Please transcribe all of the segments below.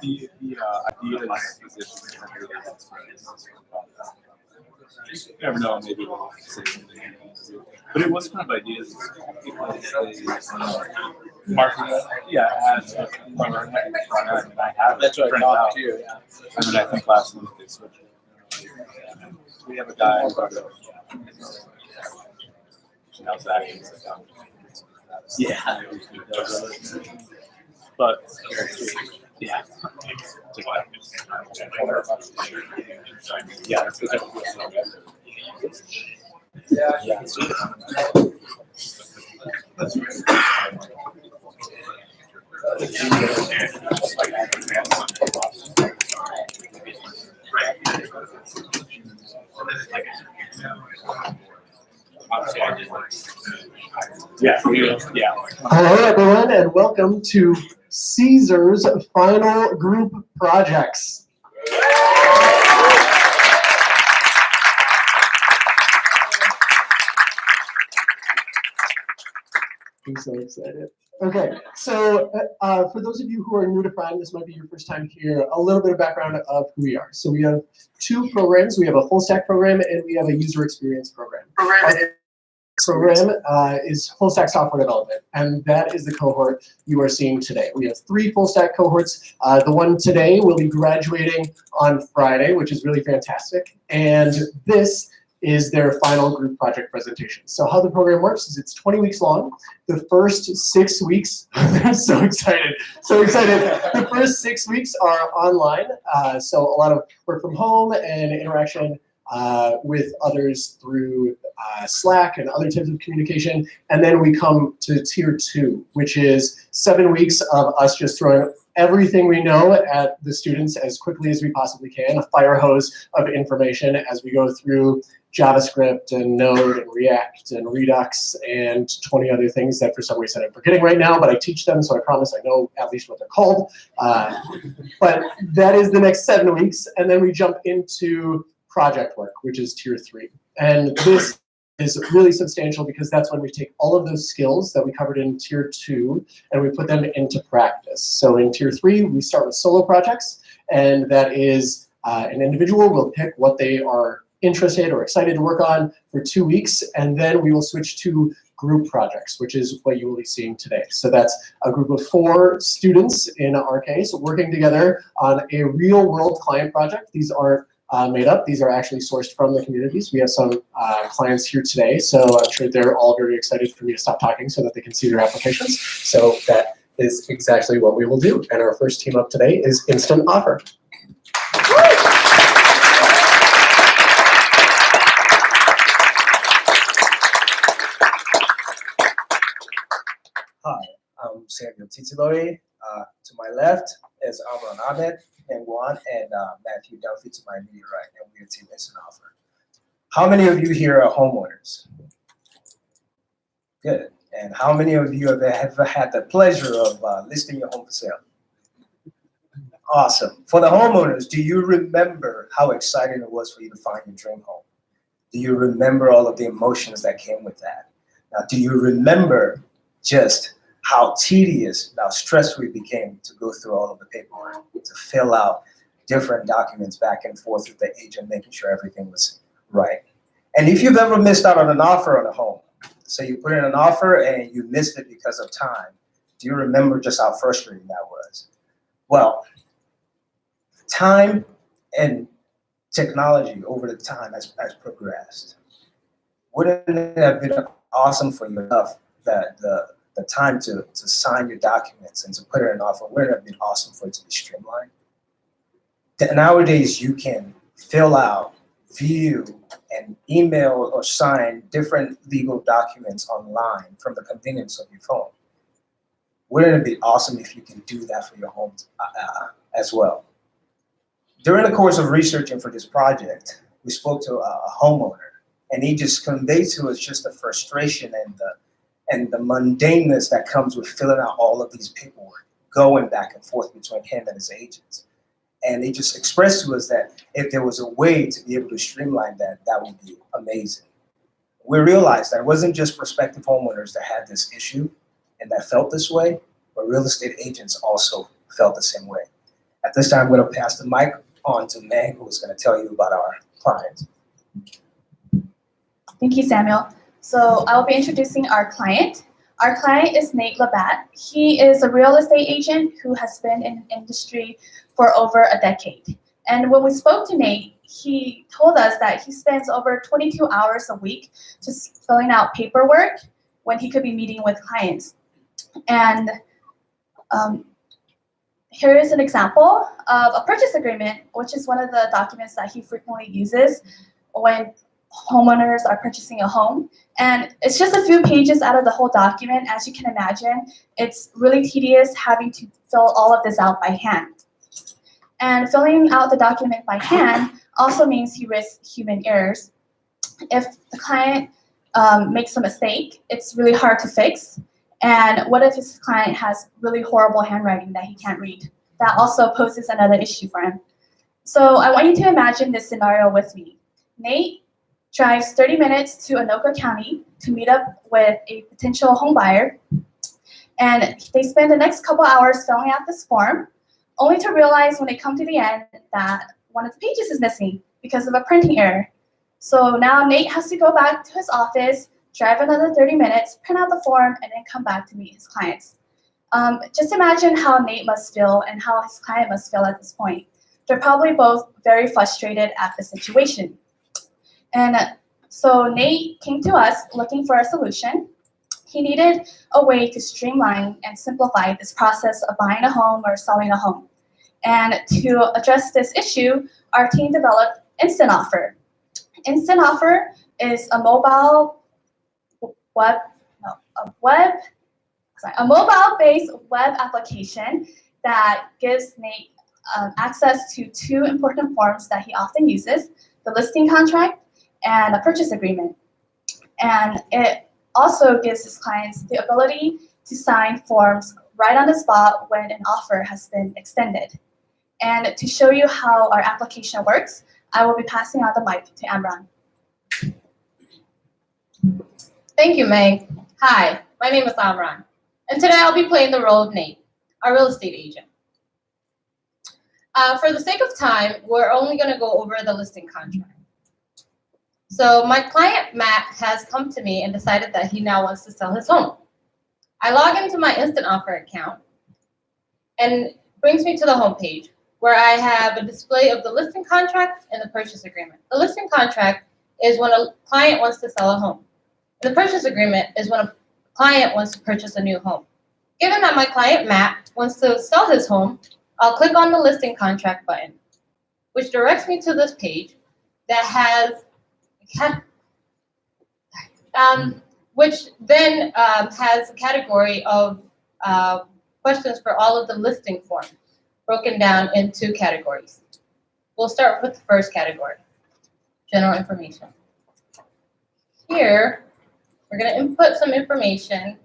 the Adidas position. You never know, maybe we'll say something. But it was kind of ideas because they marketing, yeah, as a front end, and I have That's what I printed thought out. too. And then I think last week they switched. We have a guy. How's that? Yeah. But yeah. Yeah. Yeah. Hello, everyone, and welcome to Caesar's final group projects. I'm so excited. Okay, so for those of you who are new to Prime, this might be your first time here, a little bit of background of who we are. So we have two programs. We have a full stack program and we have a user experience program. Program is full stack software development, and that is the cohort you are seeing today. We have 3 full stack cohorts. The one today will be graduating on Friday, which is really fantastic. And this is their final group project presentation. So how the program works is it's 20 weeks long. The first 6 weeks, I'm so excited. The first 6 weeks are online. So a lot of work from home and interaction with others through Slack and other types of communication. And then we come to tier 2, which is 7 weeks of us just throwing everything we know at the students as quickly as we possibly can, a fire hose of information as we go through JavaScript and Node and React and Redux and 20 other things that for some reason I'm forgetting right now, but I teach them, so I promise I know at least what they're called. But that is the next 7 weeks, and then we jump into project work, which is tier 3. And this is really substantial because that's when we take all of those skills that we covered in tier 2 and we put them into practice. So in tier 3, we start with solo projects, and that is an individual will pick what they are interested or excited to work on for 2 weeks, and then we will switch to group projects, which is what you will be seeing today. So that's a group of 4 students in our case working together on a real world client project. These aren't made up. These are actually sourced from the communities. We have some clients here today, so I'm sure they're all very excited for me to stop talking so that they can see their applications. So that is exactly what we will do. And our first team up today is Instant Offer. Hi, I'm Samuel Titiloi. To my left is Amran Ahmed, and Juan and Matthew Duffy to my immediate right, and we're Team Instant Offer. How many of you here are homeowners? Good. And how many of you have ever had the pleasure of listing your home for sale? Awesome. For the homeowners, do you remember how exciting it was for you to find your dream home? Do you remember all of the emotions that came with that? Now, do you remember just how tedious, how stressful it became to go through all of the paperwork, to fill out different documents back and forth with the agent, making sure everything was right? And if you've ever missed out on an offer on a home, so you put in an offer and you missed it because of time, do you remember just how frustrating that was? Well, time and technology over the time has progressed. Wouldn't it have been awesome for you enough that the time to sign your documents and to put in an offer, wouldn't it have been awesome for it to be streamlined? Nowadays, you can fill out, view, and email or sign different legal documents online from the convenience of your phone. Wouldn't it be awesome if you can do that for your home as well? During the course of researching for this project, we spoke to a homeowner, and he just conveyed to us just the frustration and the mundaneness that comes with filling out all of these paperwork, going back and forth between him and his agents. And he just expressed to us that if there was a way to be able to streamline that, that would be amazing. We realized that it wasn't just prospective homeowners that had this issue and that felt this way, but real estate agents also felt the same way. At this time, I'm going to pass the mic on to Meg, who is going to tell you about our client. Thank you, Samuel. So I will be introducing our client. Our client is Nate Labatt. He is a real estate agent who has been in the industry for over a decade. And when we spoke to Nate, he told us that he spends over 22 hours a week just filling out paperwork when he could be meeting with clients. And here is an example of a purchase agreement, which is one of the documents that he frequently uses when homeowners are purchasing a home. And it's just a few pages out of the whole document. As you can imagine, it's really tedious having to fill all of this out by hand. And filling out the document by hand also means he risks human errors. If the client makes a mistake, it's really hard to fix. And what if his client has really horrible handwriting that he can't read? That also poses another issue for him. So I want you to imagine this scenario with me. Nate drives 30 minutes to Anoka County to meet up with a potential home buyer. And they spend the next couple hours filling out this form, only to realize when they come to the end that one of the pages is missing because of a printing error. So now Nate has to go back to his office, drive another 30 minutes, print out the form, and then come back to meet his clients. Just imagine how Nate must feel and how his client must feel at this point. They're probably both very frustrated at the situation. And so Nate came to us looking for a solution. He needed a way to streamline and simplify this process of buying a home or selling a home. And to address this issue, our team developed Instant Offer. Instant Offer is a mobile-based web application that gives Nate access to two important forms that he often uses, the listing contract and a purchase agreement. And it also gives his clients the ability to sign forms right on the spot when an offer has been extended. And to show you how our application works, I will be passing on the mic to Amran. Thank you, Meg. Hi, my name is Amran, and today I'll be playing the role of Nate, our real estate agent. For the sake of time, we're only going to go over the listing contract. So my client, Matt, has come to me and decided that he now wants to sell his home. I log into my Instant Offer account, and it brings me to the home page where I have a display of the listing contract and the purchase agreement. The listing contract is when a client wants to sell a home. The purchase agreement is when a client wants to purchase a new home. Given that my client, Matt, wants to sell his home, I'll click on the listing contract button, which directs me to this page that has which then has a category of questions for all of the listing forms, broken down into categories. We'll start with the first category, general information. Here, we're going to input some information,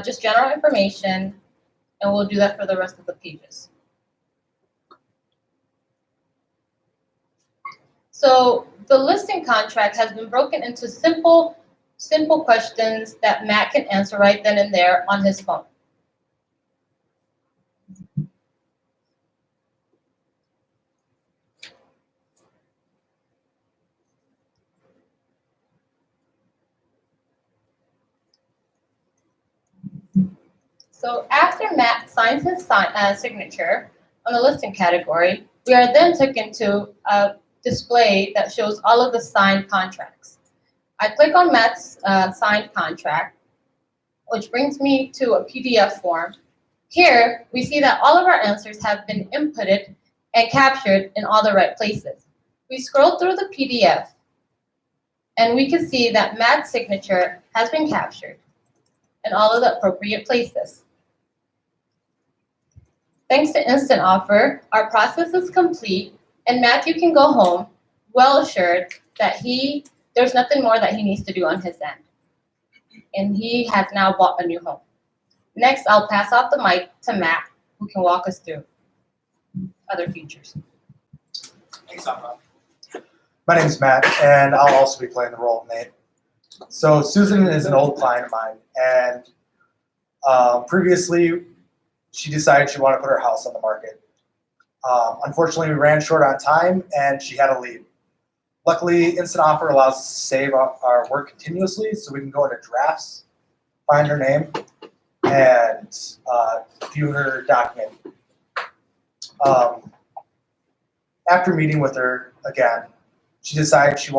just general information, and we'll do that for the rest of the pages. So the listing contract has been broken into simple questions that Matt can answer right then and there on his phone. So after Matt signs his signature on the listing category, we are then taken to a display that shows all of the signed contracts. I click on Matt's signed contract, which brings me to a PDF form. Here, we see that all of our answers have been inputted and captured in all the right places. We scroll through the PDF, and we can see that Matt's signature has been captured in all of the appropriate places. Thanks to Instant Offer, our process is complete, and Matthew can go home well assured that there's nothing more that he needs to do on his end. And he has now bought a new home. Next, I'll pass off the mic to Matt, who can walk us through other features. Thanks, Amran. My name is Matt, and I'll also be playing the role of Nate. So Susan is an old client of mine, and previously she decided she wanted to put her house on the market. Unfortunately, we ran short on time and she had to leave. Luckily, Instant Offer allows us to save our work continuously, so we can go into drafts, find her name, and view her document. After meeting with her again, she decided she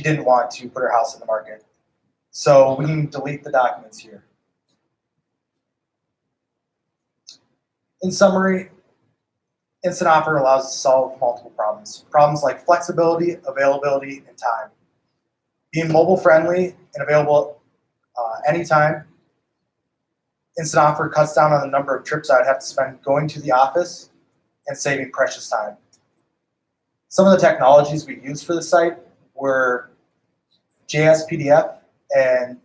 didn't want to put her house in the market. So we can delete the documents here. In summary, Instant Offer allows us to solve multiple problems. Problems like flexibility, availability, and time. Being mobile friendly and available anytime. Instant Offer cuts down on the number of trips I'd have to spend going to the office and saving precious time. Some of the technologies we used for the site were JS PDF and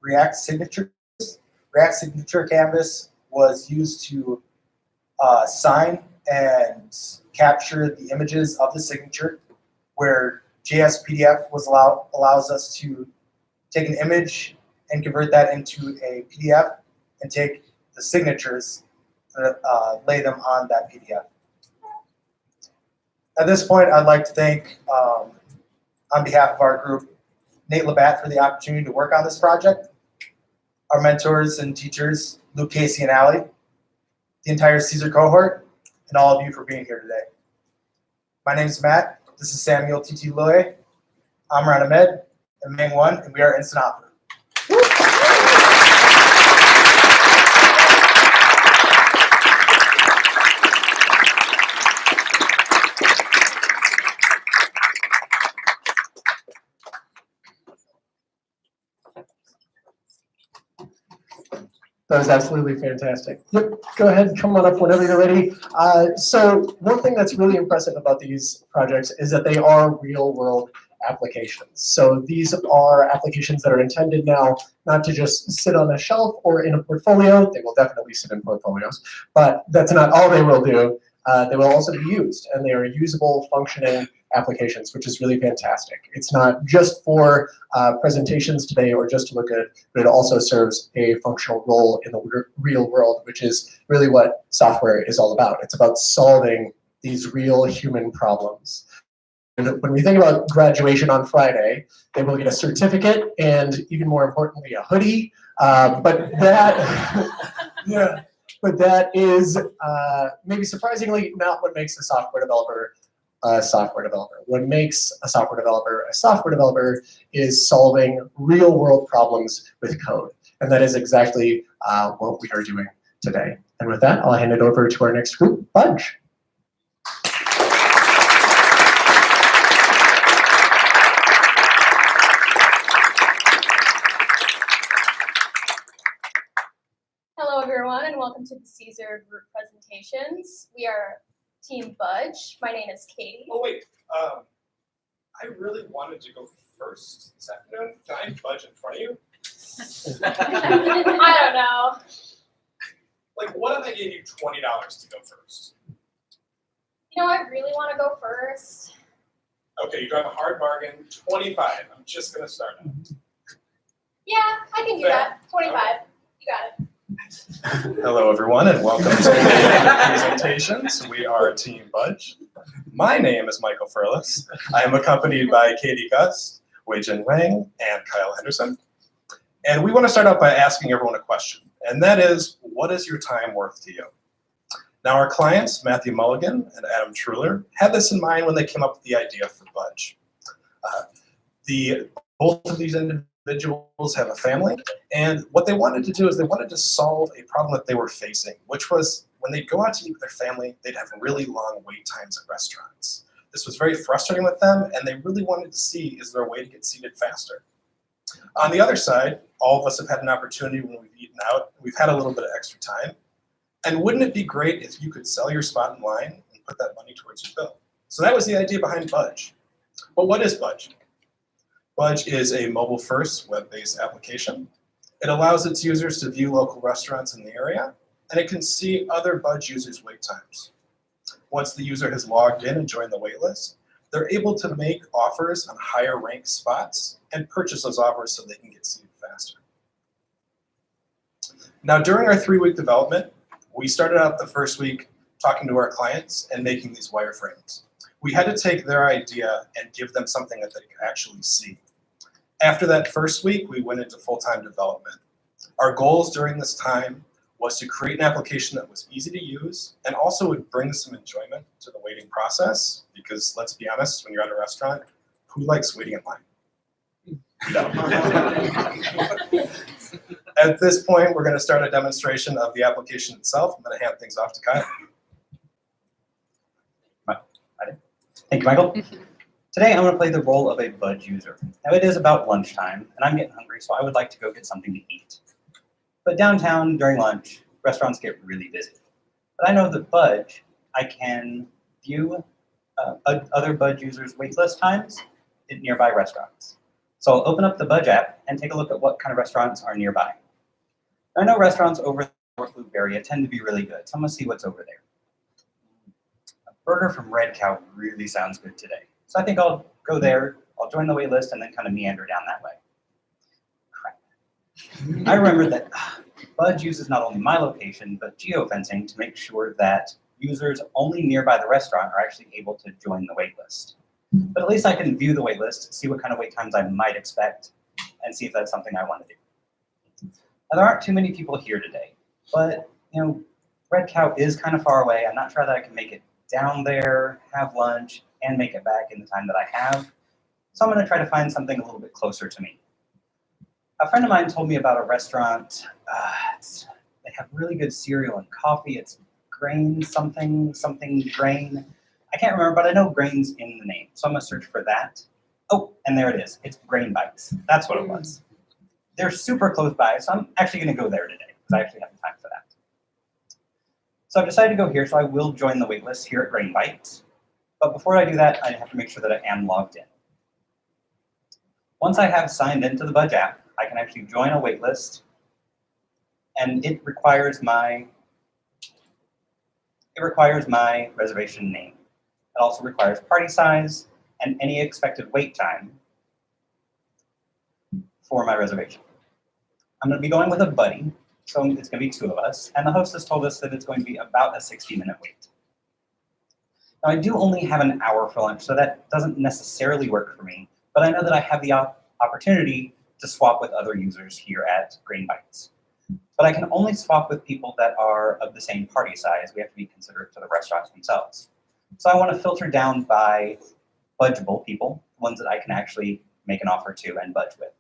React Signatures. React Signature Canvas was used to sign and capture the images of the signature, where JS PDF allows us to take an image and convert that into a PDF and take the signatures and lay them on that PDF. At this point, I'd like to thank, on behalf of our group, Nate Labatt for the opportunity to work on this project, our mentors and teachers, Luke, Casey, and Allie, the entire Caesar cohort, and all of you for being here today. My name is Matt. This is Samuel Titi Loy, Amran Ahmed, and Ming Wan, and we are Instant Offer. That was absolutely fantastic. Yep, go ahead, come on up whenever you're ready. So one thing that's really impressive about these projects is that they are real world applications. So these are applications that are intended now not to just sit on a shelf or in a portfolio. They will definitely sit in portfolios, but that's not all they will do. They will also be used, and they are usable, functioning applications, which is really fantastic. It's not just for presentations today or just to look good, but it also serves a functional role in the real world, which is really what software is all about. It's about solving these real human problems. And when we think about graduation on Friday, they will get a certificate and, even more importantly, a hoodie. But that, yeah. But that is maybe surprisingly not what makes a software developer a software developer. What makes a software developer is solving real world problems with code. And that is exactly what we are doing today. And with that, I'll hand it over to our next group, Budge. Hello, everyone, and welcome to the Caesar group presentations. We are Team Budge. My name is Katie. Oh wait, I really wanted to go first this afternoon. Can I budge in front of you? I don't know. Like, what if I gave you $20 to go first? You know, I really want to go first. Okay, you drive a hard bargain. 25. I'm just gonna start out. Yeah, I can do that. 25. You got it. Hello, everyone, and welcome to the presentations. We are Team Budge. My name is Michael Furlis. I am accompanied by Katie Gust, Wei-Jin Wang, and Kyle Henderson. And we want to start out by asking everyone a question, and that is, what is your time worth to you? Now, our clients, Matthew Mulligan and Adam Truller, had this in mind when they came up with the idea for Budge. Both of these individuals have a family, and what they wanted to do is they wanted to solve a problem that they were facing, which was when they'd go out to eat with their family, they'd have really long wait times at restaurants. This was very frustrating with them, and they really wanted to see, is there a way to get seated faster? On the other side, all of us have had an opportunity when we've eaten out, we've had a little bit of extra time, and wouldn't it be great if you could sell your spot in line and put that money towards your bill? So that was the idea behind Budge. But what is Budge? Budge is a mobile-first, web-based application. It allows its users to view local restaurants in the area, and it can see other Budge users' wait times. Once the user has logged in and joined the wait list, they're able to make offers on higher-ranked spots and purchase those offers so they can get seated faster. Now, during our 3-week development, we started out the first week talking to our clients and making these wireframes. We had to take their idea and give them something that they could actually see. After that first week, we went into full-time development. Our goals during this time was to create an application that was easy to use and also would bring some enjoyment to the waiting process, because let's be honest, when you're at a restaurant, who likes waiting in line? No. At this point, we're going to start a demonstration of the application itself. I'm going to hand things off to Kyle. Thank you, Michael. Today, I'm going to play the role of a Budge user. Now, it is about lunchtime, and I'm getting hungry, so I would like to go get something to eat. But downtown, during lunch, restaurants get really busy. But I know that Budge, I can view other Budge users' waitlist times at nearby restaurants. So I'll open up the Budge app and take a look at what kind of restaurants are nearby. I know restaurants over the North Loop area tend to be really good, so I'm going to see what's over there. A burger from Red Cow really sounds good today. So I think I'll go there, I'll join the wait list, and then kind of meander down that way. Crap. I remembered that Budge uses not only my location, but geofencing to make sure that users only nearby the restaurant are actually able to join the wait list. But at least I can view the wait list, see what kind of wait times I might expect, and see if that's something I want to do. Now, there aren't too many people here today, but Red Cow is kind of far away. I'm not sure that I can make it down there, have lunch, and make it back in the time that I have. So I'm going to try to find something a little bit closer to me. A friend of mine told me about a restaurant. They have really good cereal and coffee. It's Grain something Grain. I can't remember, but I know Grain's in the name. So I'm going to search for that. Oh, and there it is. It's Grain Bites. That's what it was. They're super close by, so I'm actually going to go there today because I actually have time for that. So I've decided to go here, so I will join the waitlist here at Grain Bites. But before I do that, I have to make sure that I am logged in. Once I have signed into the Budge app, I can actually join a waitlist, and it requires my reservation name. It also requires party size and any expected wait time for my reservation. I'm going to be going with a buddy, so it's going to be two of us, and the hostess told us that it's going to be about a 60-minute wait. Now, I do only have an hour for lunch, so that doesn't necessarily work for me, but I know that I have the opportunity to swap with other users here at Grain Bites. But I can only swap with people that are of the same party size. We have to be considerate to the restaurants themselves. So I want to filter down by budgeable people, ones that I can actually make an offer to and budge with.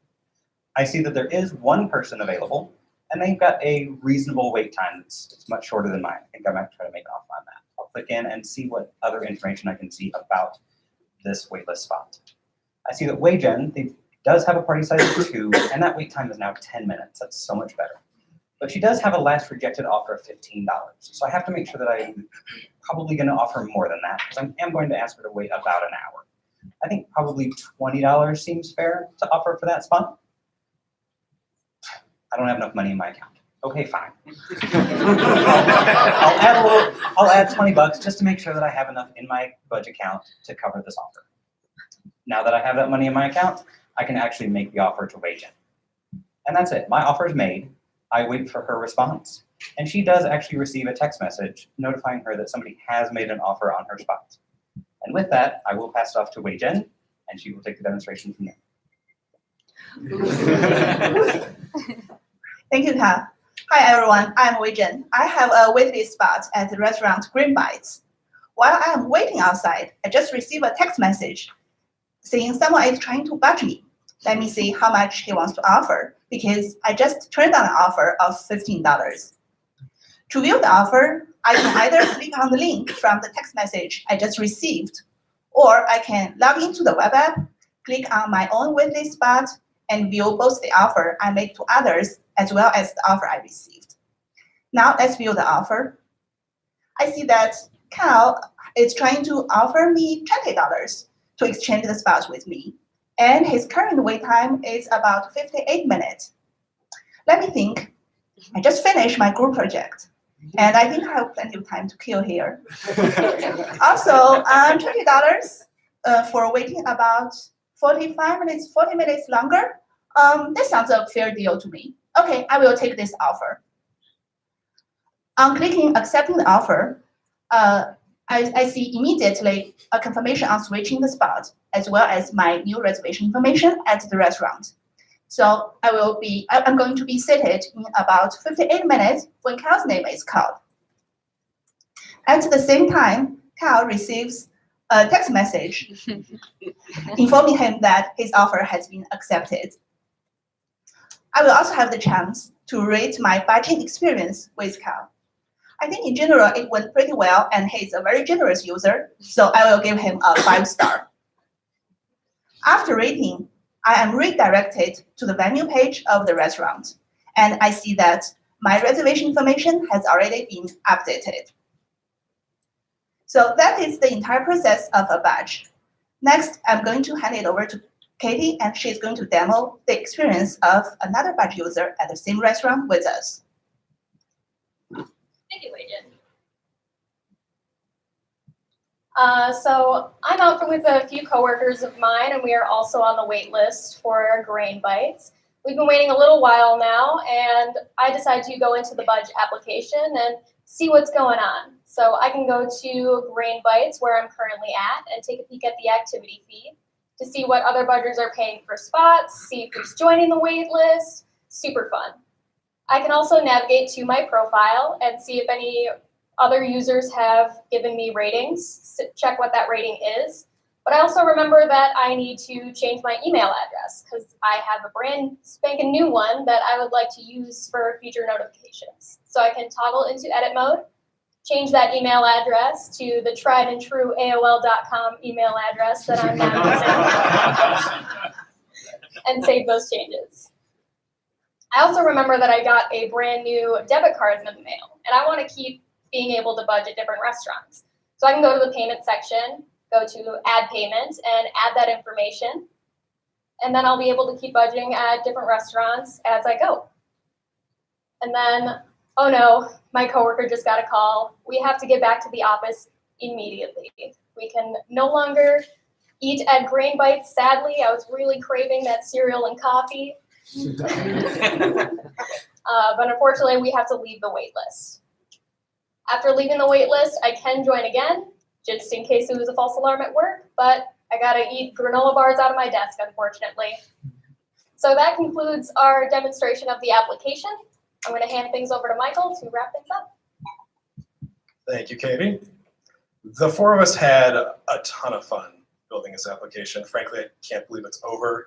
I see that there is one person available, and they've got a reasonable wait time. It's much shorter than mine. I think I might try to make an offer on that. I'll click in and see what other information I can see about this waitlist spot. I see that WayGen does have a party size of 2, and that wait time is now 10 minutes. That's so much better. But she does have a last rejected offer of $15. So I have to make sure that I'm probably going to offer more than that, because I am going to ask her to wait about an hour. I think probably $20 seems fair to offer for that spot. I don't have enough money in my account. Okay, fine. I'll add $20 just to make sure that I have enough in my Budge account to cover this offer. Now that I have that money in my account, I can actually make the offer to WayGen. And that's it. My offer is made. I wait for her response. And she does actually receive a text message notifying her that somebody has made an offer on her spot. And with that, I will pass it off to WayGen, and she will take the demonstration from there. Thank you, Kyle. Hi, everyone. I'm WayGen. I have a waitlist spot at the restaurant Grain Bites. While I am waiting outside, I just received a text message saying someone is trying to budge me. Let me see how much he wants to offer, because I just turned down an offer of $15. To view the offer, I can either click on the link from the text message I just received, or I can log into the web app, click on my own waitlist spot, and view both the offer I made to others as well as the offer I received. Now let's view the offer. I see that Cal is trying to offer me $20 to exchange the spot with me, and his current wait time is about 58 minutes. Let me think. I just finished my group project, and I think I have plenty of time to kill here. Also, $20 for waiting about 40 minutes longer. This sounds a fair deal to me. Okay, I will take this offer. On clicking accepting the offer, I see immediately a confirmation on switching the spot, as well as my new reservation information at the restaurant. So I'm going to be seated in about 58 minutes when Cal's name is called. At the same time, Cal receives a text message informing him that his offer has been accepted. I will also have the chance to rate my budgeting experience with Cal. I think in general it went pretty well, and he's a very generous user, so I will give him a 5-star. After rating, I am redirected to the menu page of the restaurant, and I see that my reservation information has already been updated. So that is the entire process of a badge. Next, I'm going to hand it over to Katie, and she's going to demo the experience of another badge user at the same restaurant with us. Thank you, Wei-Jin. So I'm out with a few coworkers of mine, and we are also on the wait list for Grain Bites. We've been waiting a little while now, and I decided to go into the Budge application and see what's going on. So I can go to Grain Bites, where I'm currently at, and take a peek at the activity feed to see what other Budgers are paying for spots, see who's joining the wait list. Super fun. I can also navigate to my profile and see if any other users have given me ratings, check what that rating is. But I also remember that I need to change my email address because I have a brand spanking new one that I would like to use for future notifications. So I can toggle into edit mode, change that email address to the tried and true AOL.com email address that I'm now using, and save those changes. I also remember that I got a brand new debit card in the mail, and I want to keep being able to budget different restaurants. So I can go to the payment section, go to add payment, and add that information. And then I'll be able to keep budgeting at different restaurants as I go. And then, oh no, my coworker just got a call. We have to get back to the office immediately. We can no longer eat at Grain Bites, sadly. I was really craving that cereal and coffee. But unfortunately, we have to leave the wait list. After leaving the wait list, I can join again, just in case it was a false alarm at work, but I gotta eat granola bars out of my desk, unfortunately. So that concludes our demonstration of the application. I'm gonna hand things over to Michael to wrap things up. Thank you, Katie. The four of us had a ton of fun building this application. Frankly, I can't believe it's over.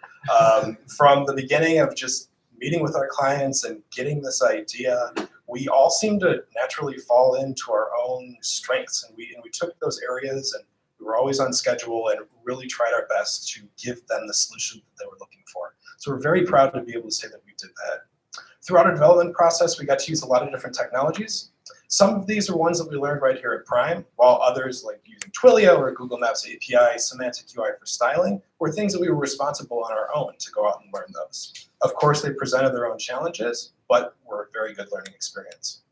From the beginning of just meeting with our clients and getting this idea, we all seem to naturally fall into our own strengths, and we took those areas, and we were always on schedule and really tried our best to give them the solution that they were looking for. So we're very proud to be able to say that we did that. Throughout our development process, we got to use a lot of different technologies. Some of these are ones that we learned right here at Prime, while others, like using Twilio or Google Maps API, Semantic UI for styling, were things that we were responsible on our own to go out and learn those. Of course, they presented their own challenges, but were a very good learning experience.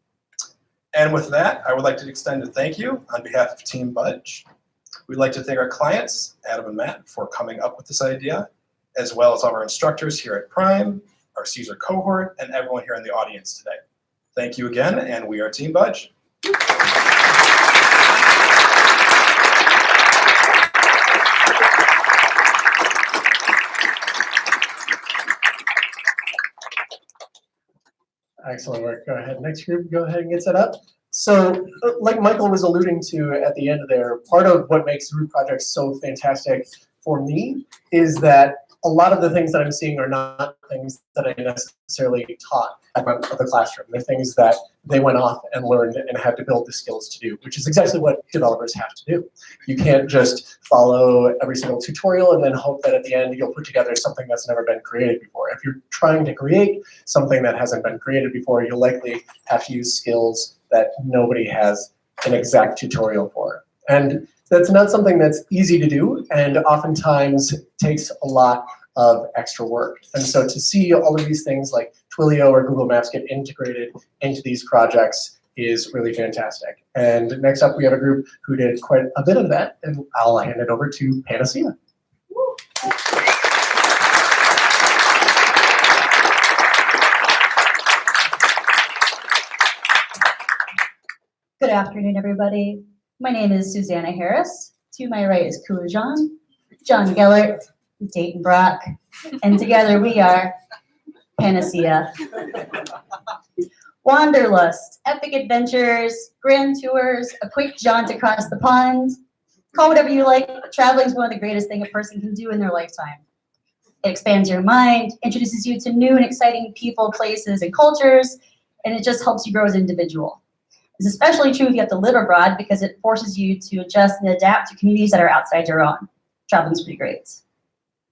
And with that, I would like to extend a thank you on behalf of Team Budge. We'd like to thank our clients, Adam and Matt, for coming up with this idea, as well as all our instructors here at Prime, our Caesar cohort, and everyone here in the audience today. Thank you again, and we are Team Budge. Excellent work. Go ahead. Next group, go ahead and get set up. So like Michael was alluding to at the end there, part of what makes Root projects so fantastic for me is that a lot of the things that I'm seeing are not things that I necessarily taught at the classroom. They're things that they went off and learned and had to build the skills to do, which is exactly what developers have to do. You can't just follow every single tutorial and then hope that at the end you'll put together something that's never been created before. If you're trying to create something that hasn't been created before, you'll likely have to use skills that nobody has an exact tutorial for. And that's not something that's easy to do, and oftentimes takes a lot of extra work. And so to see all of these things like Twilio or Google Maps get integrated into these projects is really fantastic. And next up, we have a group who did quite a bit of that, and I'll hand it over to Panacea. Good afternoon, everybody. My name is Susanna Harris. To my right is Kula John Gellert, Dayton Brock, and together we are Panacea. Wanderlust, epic adventures, grand tours, a quick jaunt across the pond. Call whatever you like, but traveling is one of the greatest things a person can do in their lifetime. It expands your mind, introduces you to new and exciting people, places, and cultures, and it just helps you grow as an individual. It's especially true if you have to live abroad because it forces you to adjust and adapt to communities that are outside your own. Traveling's pretty great.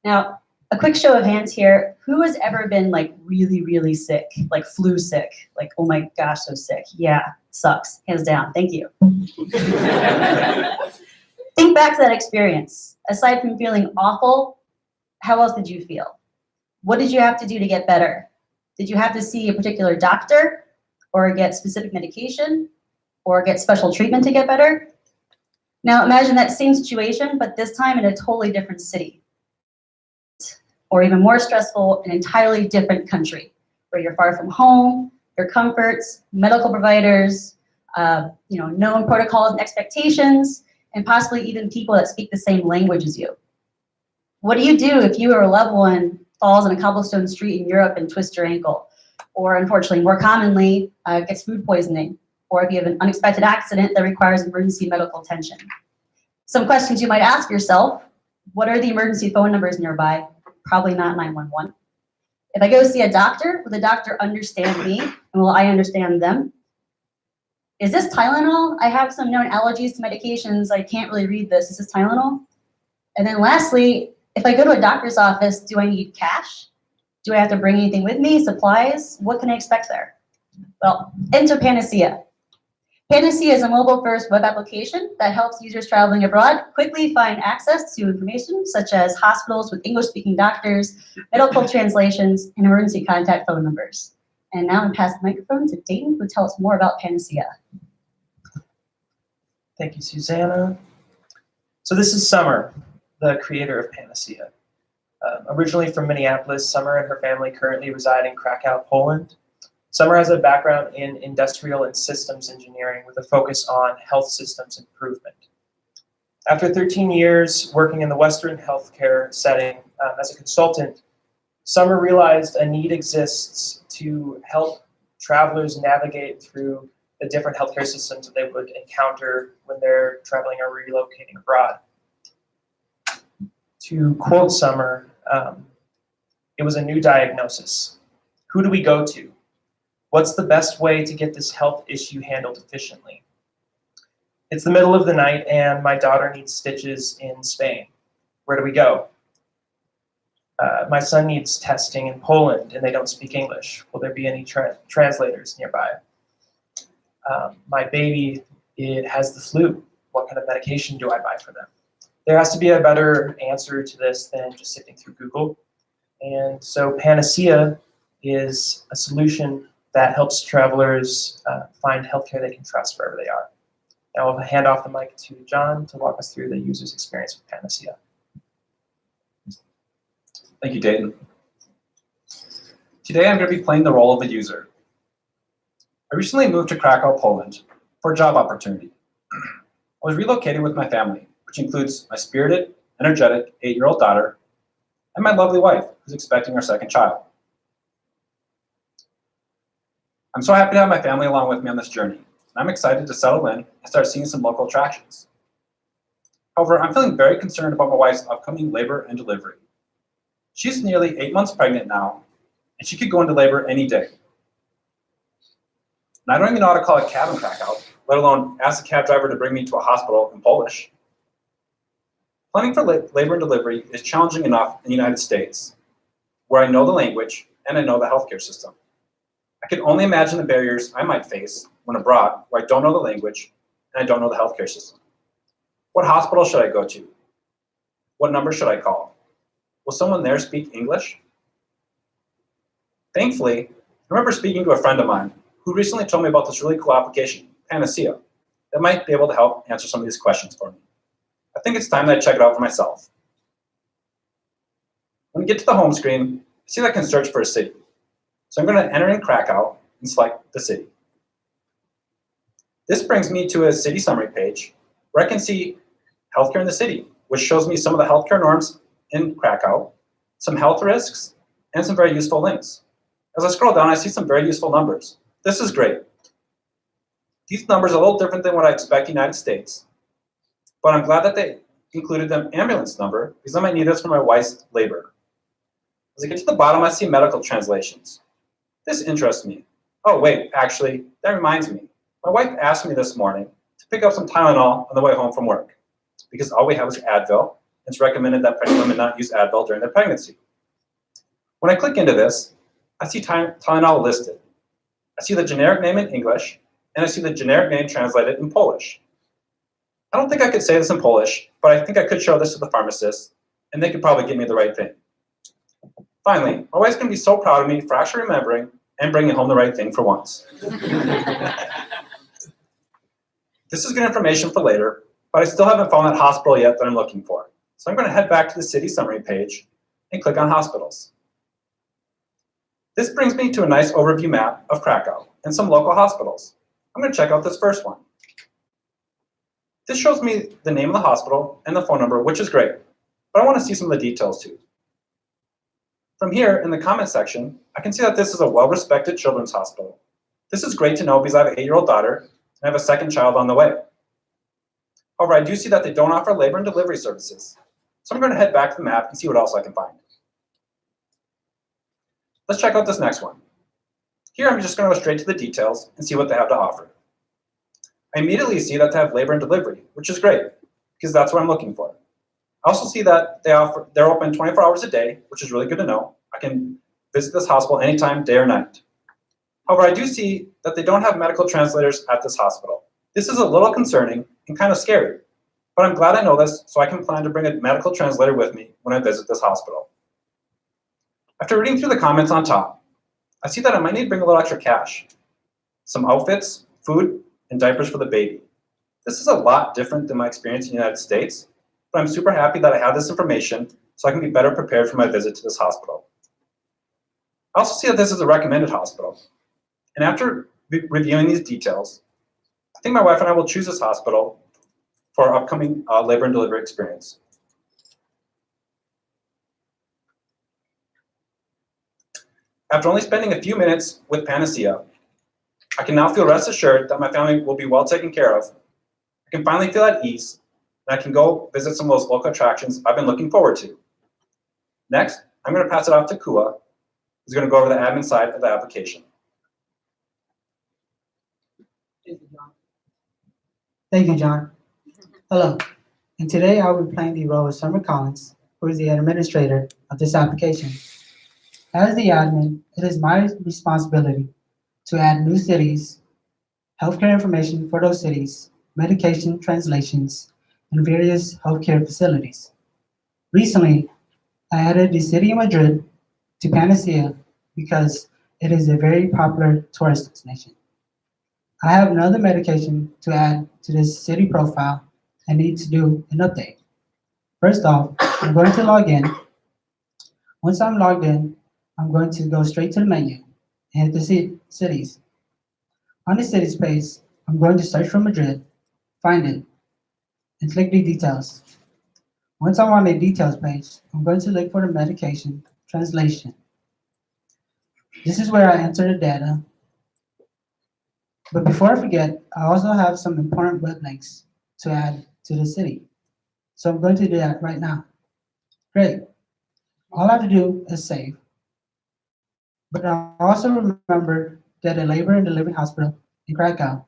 Now, a quick show of hands here. Who has ever been like really, really sick, like flu sick? Like, oh my gosh, so sick. Yeah, sucks. Hands down. Thank you. Think back to that experience. Aside from feeling awful, how else did you feel? What did you have to do to get better? Did you have to see a particular doctor or get specific medication or get special treatment to get better? Now imagine that same situation, but this time in a totally different city. Or even more stressful, an entirely different country where you're far from home, your comforts, medical providers, known protocols and expectations, and possibly even people that speak the same language as you. What do you do if you or a loved one falls on a cobblestone street in Europe and twists your ankle? Or unfortunately, more commonly, gets food poisoning, or if you have an unexpected accident that requires emergency medical attention. Some questions you might ask yourself: what are the emergency phone numbers nearby? Probably not 911. If I go see a doctor, will the doctor understand me, and will I understand them? Is this Tylenol? I have some known allergies to medications. I can't really read this. Is this Tylenol? And then lastly, if I go to a doctor's office, do I need cash? Do I have to bring anything with me, supplies? What can I expect there? Well, enter Panacea. Panacea is a mobile-first web application that helps users traveling abroad quickly find access to information such as hospitals with English-speaking doctors, medical translations, and emergency contact phone numbers. And now I'm going to pass the microphone to Dayton, who will tell us more about Panacea. Thank you, Susanna. So this is Summer, the creator of Panacea. Originally from Minneapolis, Summer and her family currently reside in Krakow, Poland. Summer has a background in industrial and systems engineering with a focus on health systems improvement. After 13 years working in the Western healthcare setting as a consultant, Summer realized a need exists to help travelers navigate through the different healthcare systems that they would encounter when they're traveling or relocating abroad. To quote Summer, it was a new diagnosis. Who do we go to? What's the best way to get this health issue handled efficiently? It's the middle of the night and my daughter needs stitches in Spain. Where do we go? My son needs testing in Poland and they don't speak English. Will there be any translators nearby? My baby, it has the flu. What kind of medication do I buy for them? There has to be a better answer to this than just sifting through Google. And so Panacea is a solution that helps travelers find healthcare they can trust wherever they are. Now I'll hand off the mic to John to walk us through the user's experience with Panacea. Thank you, Dayton. Today I'm going to be playing the role of a user. I recently moved to Krakow, Poland for a job opportunity. I was relocated with my family, which includes my spirited, energetic 8-year-old daughter and my lovely wife, who's expecting our second child. I'm so happy to have my family along with me on this journey, and I'm excited to settle in and start seeing some local attractions. However, I'm feeling very concerned about my wife's upcoming labor and delivery. She's nearly 8 months pregnant now, and she could go into labor any day. And I don't even know how to call a cab in Krakow, let alone ask a cab driver to bring me to a hospital in Polish. Planning for labor and delivery is challenging enough in the United States, where I know the language and I know the healthcare system. I can only imagine the barriers I might face when abroad, where I don't know the language and I don't know the healthcare system. What hospital should I go to? What number should I call? Will someone there speak English? Thankfully, I remember speaking to a friend of mine who recently told me about this really cool application, Panacea, that might be able to help answer some of these questions for me. I think it's time that I check it out for myself. When we get to the home screen, I see that I can search for a city. So I'm going to enter in Krakow and select the city. This brings me to a city summary page where I can see healthcare in the city, which shows me some of the healthcare norms in Krakow, some health risks, and some very useful links. As I scroll down, I see some very useful numbers. This is great. These numbers are a little different than what I expect in the United States, but I'm glad that they included the ambulance number because I might need this for my wife's labor. As I get to the bottom, I see medical translations. This interests me. Oh, wait, actually, that reminds me. My wife asked me this morning to pick up some Tylenol on the way home from work because all we have is Advil. It's recommended that pregnant women not use Advil during their pregnancy. When I click into this, I see Tylenol listed. I see the generic name in English, and I see the generic name translated in Polish. I don't think I could say this in Polish, but I think I could show this to the pharmacist, and they could probably give me the right thing. Finally, my wife's going to be so proud of me for actually remembering and bringing home the right thing for once. This is good information for later, but I still haven't found that hospital yet that I'm looking for. So I'm going to head back to the city summary page and click on hospitals. This brings me to a nice overview map of Krakow and some local hospitals. I'm going to check out this first one. This shows me the name of the hospital and the phone number, which is great, but I want to see some of the details too. From here in the comment section, I can see that this is a well-respected children's hospital. This is great to know because I have an 8-year-old daughter and I have a second child on the way. However, I do see that they don't offer labor and delivery services. So I'm going to head back to the map and see what else I can find. Let's check out this next one. Here I'm just going to go straight to the details and see what they have to offer. I immediately see that they have labor and delivery, which is great because that's what I'm looking for. I also see that they're open 24 hours a day, which is really good to know. I can visit this hospital anytime, day or night. However, I do see that they don't have medical translators at this hospital. This is a little concerning and kind of scary, but I'm glad I know this so I can plan to bring a medical translator with me when I visit this hospital. After reading through the comments on top, I see that I might need to bring a little extra cash, some outfits, food, and diapers for the baby. This is a lot different than my experience in the United States, but I'm super happy that I have this information so I can be better prepared for my visit to this hospital. I also see that this is a recommended hospital. And after reviewing these details, I think my wife and I will choose this hospital for our upcoming labor and delivery experience. After only spending a few minutes with Panacea, I can now feel rest assured that my family will be well taken care of. I can finally feel at ease, and I can go visit some of those local attractions I've been looking forward to. Next, I'm going to pass it off to Kua, who's going to go over the admin side of the application. Thank you, John. Hello, and today I will be playing the role of Summer Collins, who is the administrator of this application. As the admin, it is my responsibility to add new cities, healthcare information for those cities, medication translations, and various healthcare facilities. Recently, I added the city of Madrid to Panacea because it is a very popular tourist destination. I have another medication to add to this city profile and need to do an update. First off, I'm going to log in. Once I'm logged in, I'm going to go straight to the menu and hit the cities. On the cities page, I'm going to search for Madrid, find it, and click the details. Once I'm on the details page, I'm going to look for the medication translation. This is where I enter the data. But before I forget, I also have some important web links to add to the city. So I'm going to do that right now. Great. All I have to do is save. But I also remember that a labor and delivery hospital in Krakow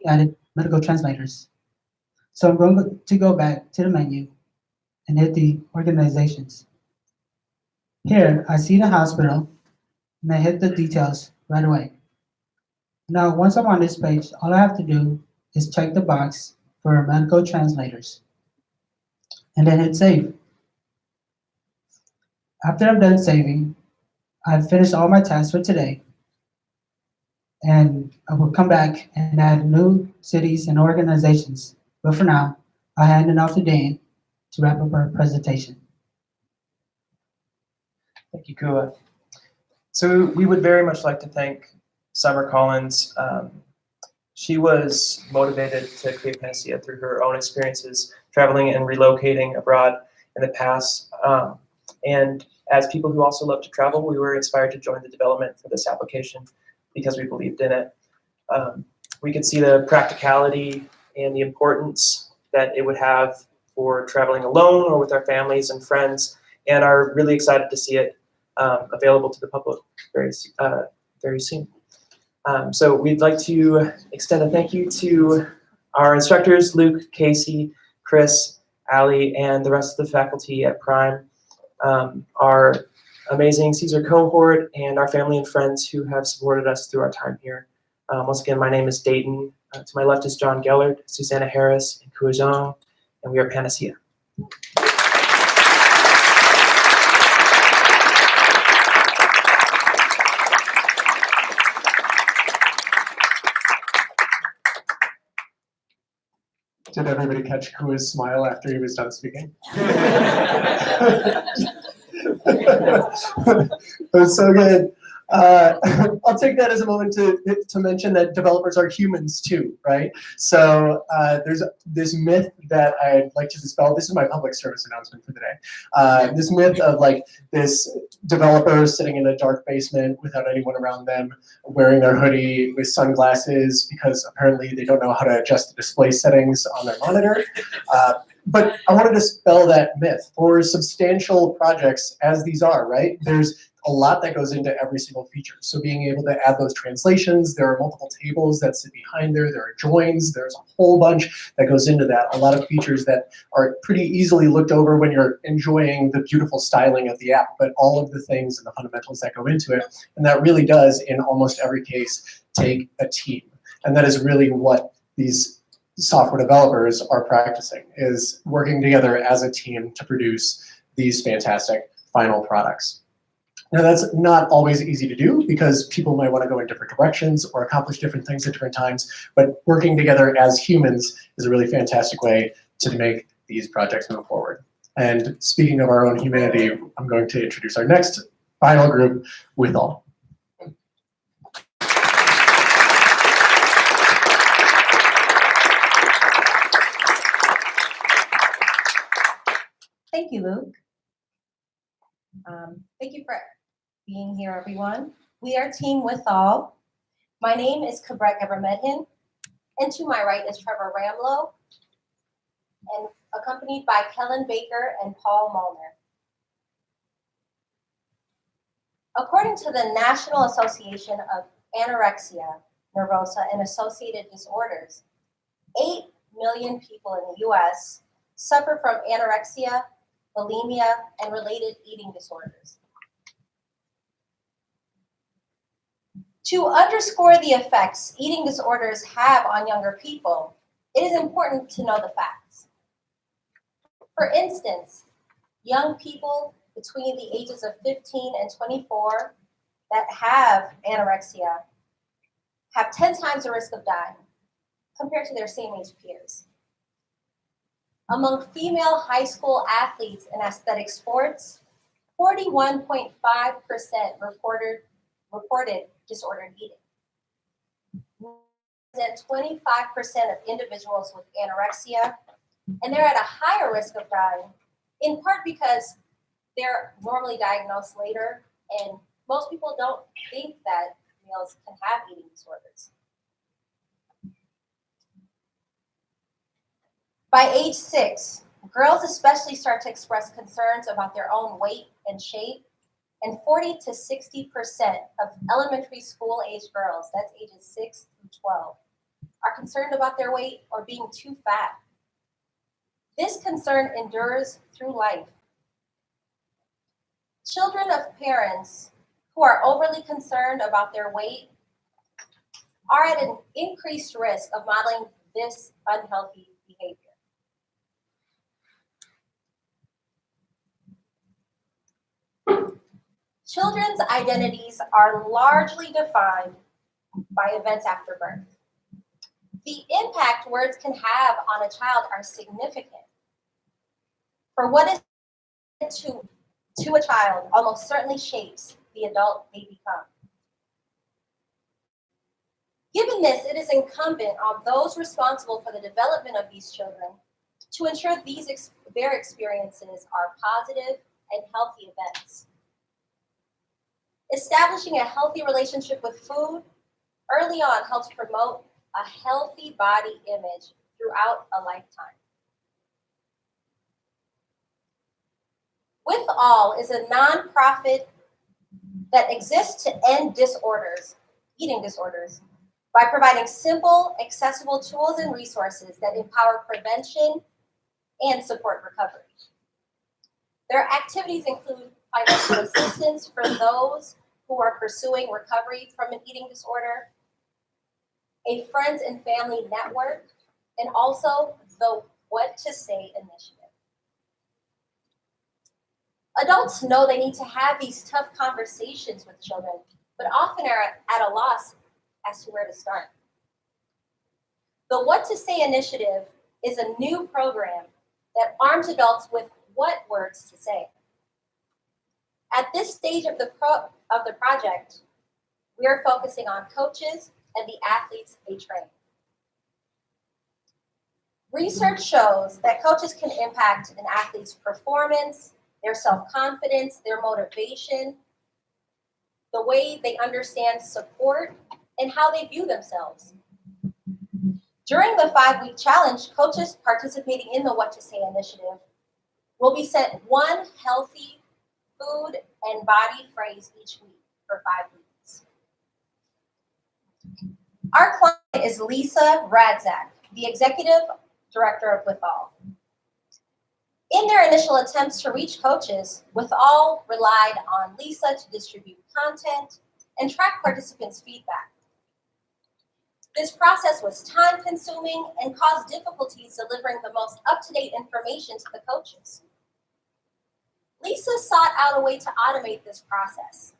added medical translators. So I'm going to go back to the menu and hit the organizations. Here, I see the hospital and I hit the details right away. Now, once I'm on this page, all I have to do is check the box for medical translators and then hit save. After I'm done saving, I've finished all my tasks for today, and I will come back and add new cities and organizations. But for now, I'll hand it off to Dan to wrap up our presentation. Thank you, Kua. So we would very much like to thank Summer Collins She was motivated to create Panacea through her own experiences traveling and relocating abroad in the past. And as people who also love to travel, we were inspired to join the development for this application because we believed in it. We could see the practicality and the importance that it would have for traveling alone or with our families and friends, and are really excited to see it available to the public very soon. So we'd like to extend a thank you to our instructors, Luke, Casey, Chris, Ali, and the rest of the faculty at Prime, our amazing Caesar cohort, and our family and friends who have supported us through our time here. Once again, my name is Dayton. To my left is John Gellert, Susanna Harris, and Kua Zhang, and we are Panacea. Did everybody catch Kua's smile after he was done speaking? It was so good. I'll take that as a moment to mention that developers are humans too, right? So there's this myth that I'd like to dispel. This is my public service announcement for the day. This myth of like this developer sitting in a dark basement without anyone around them, wearing their hoodie with sunglasses because apparently they don't know how to adjust the display settings on their monitor. But I want to dispel that myth. For substantial projects, as these are, right, there's a lot that goes into every single feature. So being able to add those translations, there are multiple tables that sit behind there are joins, there's a whole bunch that goes into that. A lot of features that are pretty easily looked over when you're enjoying the beautiful styling of the app, but all of the things and the fundamentals that go into it. And that really does, in almost every case, take a team. And that is really what these software developers are practicing, is working together as a team to produce these fantastic final products. Now that's not always easy to do because people might want to go in different directions or accomplish different things at different times, but working together as humans is a really fantastic way to make these projects move forward. And speaking of our own humanity, I'm going to introduce our next final group, Withal. Thank you, Luke. Thank you for being here, everyone. We are Team Withal. My name is Kabret Gebremedhin, and to my right is Trevor Ramlow, and accompanied by Kellen Baker and Paul Molnar. According to the National Association of Anorexia Nervosa and Associated Disorders, 8 million people in the US suffer from anorexia, bulimia, and related eating disorders. To underscore the effects eating disorders have on younger people, it is important to know the facts. For instance, young people between the ages of 15 and 24 that have anorexia have 10 times the risk of dying compared to their same age peers. Among female high school athletes in athletic sports, 41.5% reported disordered eating. More than 25% of individuals with anorexia, and they're at a higher risk of dying, in part because they're normally diagnosed later, and most people don't think that males can have eating disorders. By age 6, girls especially start to express concerns about their own weight and shape, and 40 to 60% of elementary school age girls, that's ages 6 through 12, are concerned about their weight or being too fat. This concern endures through life. Children of parents who are overly concerned about their weight are at an increased risk of modeling this unhealthy behavior. Children's identities are largely defined by events after birth. The impact words can have on a child are significant. For what is to a child almost certainly shapes the adult they become. Given this, it is incumbent on those responsible for the development of these children to ensure their experiences are positive and healthy events. Establishing a healthy relationship with food early on helps promote a healthy body image throughout a lifetime. With All is a nonprofit that exists to end disorders, eating disorders, by providing simple, accessible tools and resources that empower prevention and support recovery. Their activities include financial assistance for those who are pursuing recovery from an eating disorder, a friends and family network, and also the What to Say initiative. Adults know they need to have these tough conversations with children, but often are at a loss as to where to start. The What to Say initiative is a new program that arms adults with what words to say. At this stage of the project, we are focusing on coaches and the athletes they train. Research shows that coaches can impact an athlete's performance, their self-confidence, their motivation, the way they understand support, and how they view themselves. During the 5-week challenge, coaches participating in the What to Say initiative will be sent one healthy food and body phrase each week for 5 weeks. Our client is Lisa Radzak, the executive director of With All. In their initial attempts to reach coaches, With All relied on Lisa to distribute content and track participants' feedback. This process was time-consuming and caused difficulties delivering the most up-to-date information to the coaches. Lisa sought out a way to automate this process.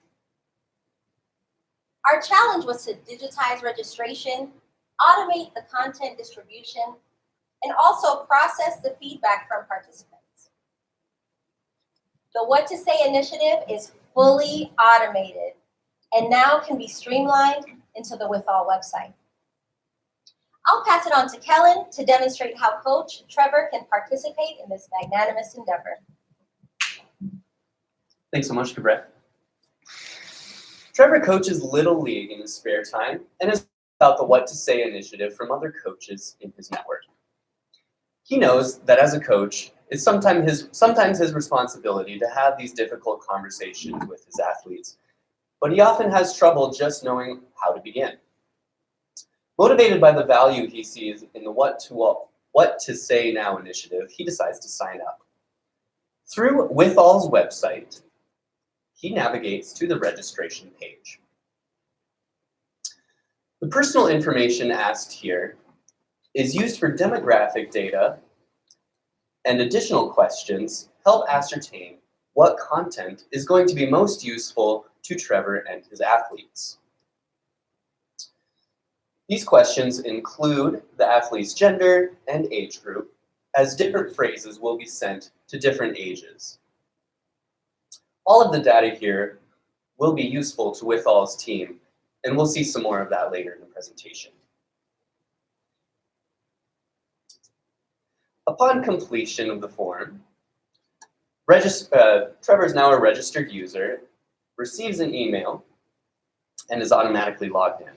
Our challenge was to digitize registration, automate the content distribution, and also process the feedback from participants. The What to Say initiative is fully automated and now can be streamlined into the With All website. I'll pass it on to Kellen to demonstrate how Coach Trevor can participate in this magnanimous endeavor. Thanks so much, Cabret. Trevor coaches Little League in his spare time and has about the What to Say initiative from other coaches in his network. He knows that as a coach, it's sometimes his responsibility to have these difficult conversations with his athletes, but he often has trouble just knowing how to begin. Motivated by the value he sees in the What to Say Now initiative, he decides to sign up. Through With All's website, he navigates to the registration page. The personal information asked here is used for demographic data, and additional questions help ascertain what content is going to be most useful to Trevor and his athletes. These questions include the athlete's gender and age group, as different phrases will be sent to different ages. All of the data here will be useful to With All's team, and we'll see some more of that later in the presentation. Upon completion of the form, Trevor is now a registered user, receives an email, and is automatically logged in.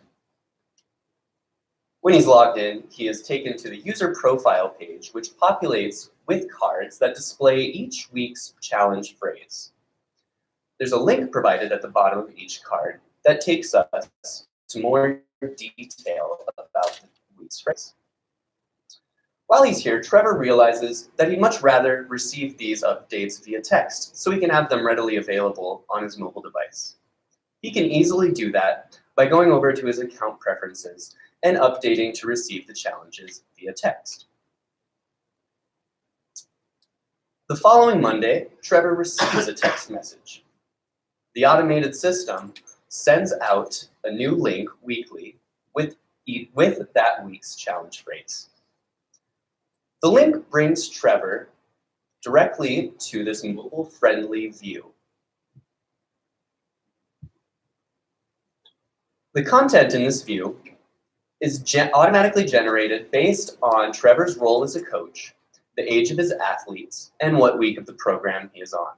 When he's logged in, he is taken to the user profile page, which populates with cards that display each week's challenge phrase. There's a link provided at the bottom of each card that takes us to more detail about the week's phrase. While he's here, Trevor realizes that he'd much rather receive these updates via text so he can have them readily available on his mobile device. He can easily do that by going over to his account preferences and updating to receive the challenges via text. The following Monday, Trevor receives a text message. The automated system sends out a new link weekly with that week's challenge phrase. The link brings Trevor directly to this mobile-friendly view. The content in this view is automatically generated based on Trevor's role as a coach, the age of his athletes, and what week of the program he is on.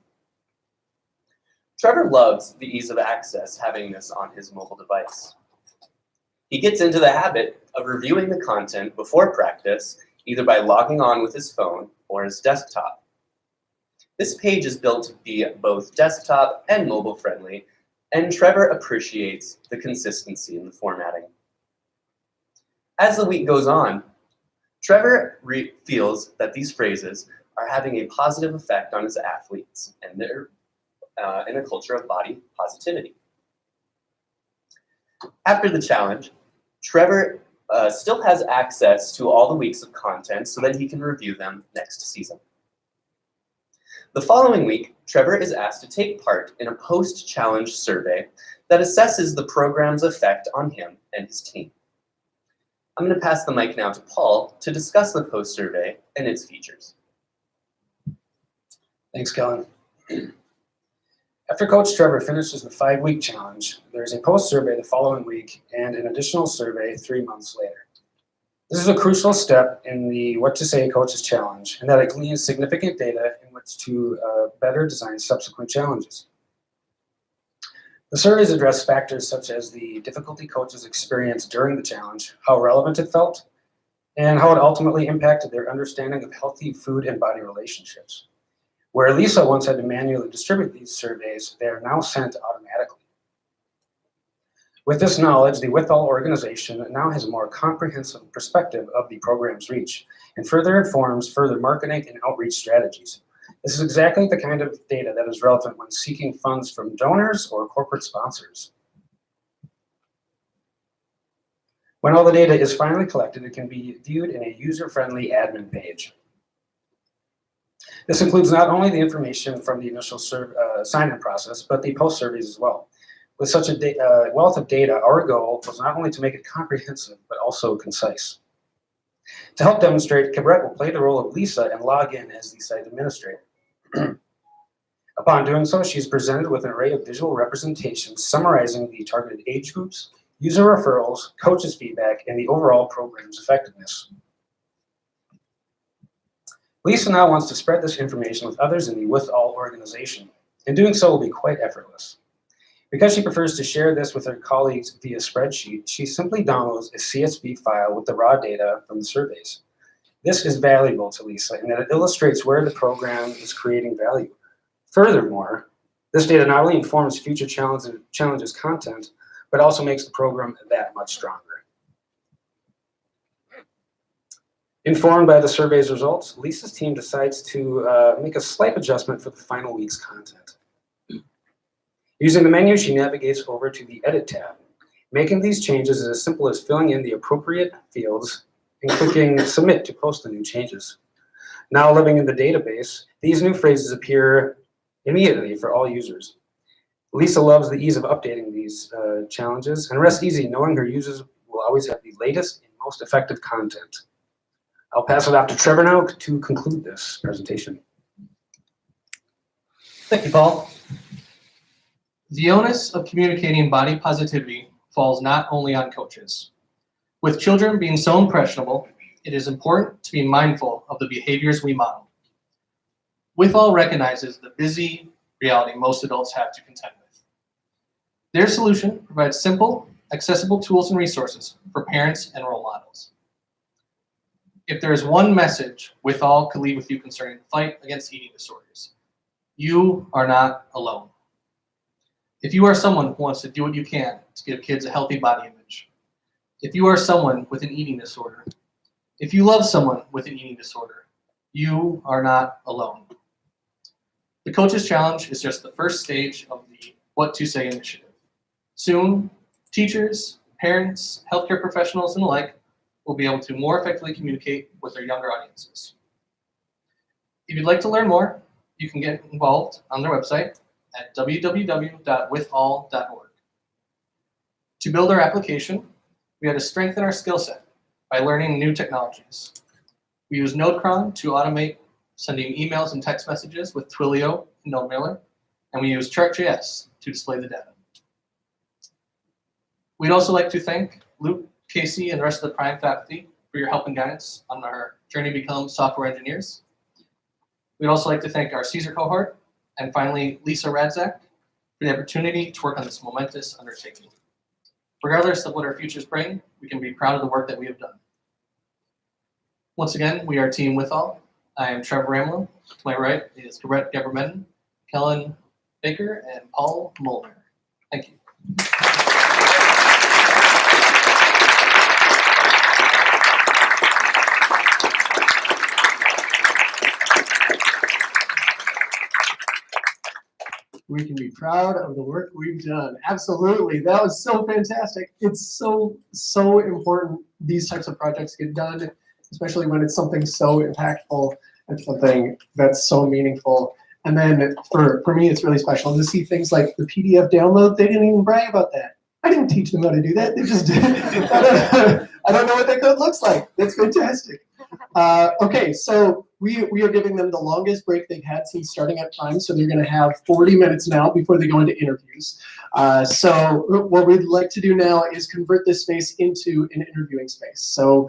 Trevor loves the ease of access having this on his mobile device. He gets into the habit of reviewing the content before practice, either by logging on with his phone or his desktop. This page is built to be both desktop and mobile friendly, and Trevor appreciates the consistency in the formatting. As the week goes on, Trevor feels that these phrases are having a positive effect on his athletes and they're in a culture of body positivity. After the challenge, Trevor still has access to all the weeks of content so that he can review them next season. The following week, Trevor is asked to take part in a post-challenge survey that assesses the program's effect on him and his team. I'm going to pass the mic now to Paul to discuss the post-survey and its features. Thanks, Kellen. After Coach Trevor finishes the 5-week challenge, there's a post-survey the following week and an additional survey 3 months later. This is a crucial step in the What to Say Coaches Challenge, in that it gleans significant data in which to better design subsequent challenges. The surveys address factors such as the difficulty coaches experienced during the challenge, how relevant it felt, and how it ultimately impacted their understanding of healthy food and body relationships. Where Lisa once had to manually distribute these surveys, they are now sent automatically. With this knowledge, the With All organization now has a more comprehensive perspective of the program's reach and further informs further marketing and outreach strategies. This is exactly the kind of data that is relevant when seeking funds from donors or corporate sponsors. When all the data is finally collected, it can be viewed in a user-friendly admin page. This includes not only the information from the initial sign-in process, but the post-surveys as well. With such a wealth of data, our goal was not only to make it comprehensive, but also concise. To help demonstrate, Cabret will play the role of Lisa and log in as the site administrator. Upon doing so, she is presented with an array of visual representations summarizing the targeted age groups, user referrals, coaches' feedback, and the overall program's effectiveness. Lisa now wants to spread this information with others in the With All organization, and doing so will be quite effortless. Because she prefers to share this with her colleagues via spreadsheet, she simply downloads a CSV file with the raw data from the surveys. This is valuable to Lisa in that it illustrates where the program is creating value. Furthermore, this data not only informs future challenges content, but also makes the program that much stronger. Informed by the survey's results, Lisa's team decides to make a slight adjustment for the final week's content. Using the menu, she navigates over to the Edit tab. Making these changes is as simple as filling in the appropriate fields and clicking Submit to post the new changes. Now living in the database, these new phrases appear immediately for all users. Lisa loves the ease of updating these challenges and rests easy knowing her users will always have the latest and most effective content. I'll pass it off to Trevor now to conclude this presentation. Thank you, Paul. The onus of communicating body positivity falls not only on coaches. With children being so impressionable, it is important to be mindful of the behaviors we model. With All recognizes the busy reality most adults have to contend with. Their solution provides simple, accessible tools and resources for parents and role models. If there is one message With All could leave with you concerning the fight against eating disorders, you are not alone. If you are someone who wants to do what you can to give kids a healthy body image, if you are someone with an eating disorder, if you love someone with an eating disorder, you are not alone. The Coaches Challenge is just the first stage of the What to Say initiative. Soon, teachers, parents, healthcare professionals, and the like will be able to more effectively communicate with their younger audiences. If you'd like to learn more, you can get involved on their website at www.withall.org. To build our application, we had to strengthen our skill set by learning new technologies. We use Nodecron to automate sending emails and text messages with Twilio and NodeMailer, and we use Chart.js to display the data. We'd also like to thank Luke Casey, and the rest of the Prime faculty for your help and guidance on our journey to become software engineers. We'd also like to thank our Caesar cohort, and finally, Lisa Radzak, for the opportunity to work on this momentous undertaking. Regardless of what our futures bring, we can be proud of the work that we have done. Once again, we are Team Withall. I am Trevor Ramlow. To my right is Garrett Gaberman, Kellen Baker, and Paul Molnar. Thank you. We can be proud of the work we've done. Absolutely. That was so fantastic. It's so important these types of projects get done, especially when it's something so impactful and something that's so meaningful. And then for me, it's really special to see things like the PDF download. They didn't even brag about that. I didn't teach them how to do that. They just did. I don't know what that code looks like. That's fantastic. Okay, so we are giving them the longest break they've had since starting at Prime, so they're going to have 40 minutes now before they go into interviews. So what we'd like to do now is convert this space into an interviewing space. So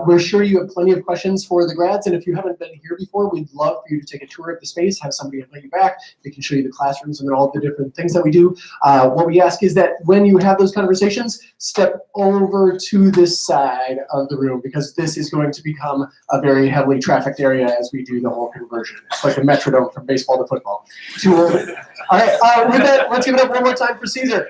we're sure you have plenty of questions for the grads, and if you haven't been here before, we'd love for you to take a tour of the space, have somebody invite you back. They can show you the classrooms and all the different things that we do. What we ask is that when you have those conversations, step over to this side of the room, because this is going to become a very heavily trafficked area as we do the whole conversion. It's like a metronome from baseball to football. All right, with that, let's give it up one more time for Caesar.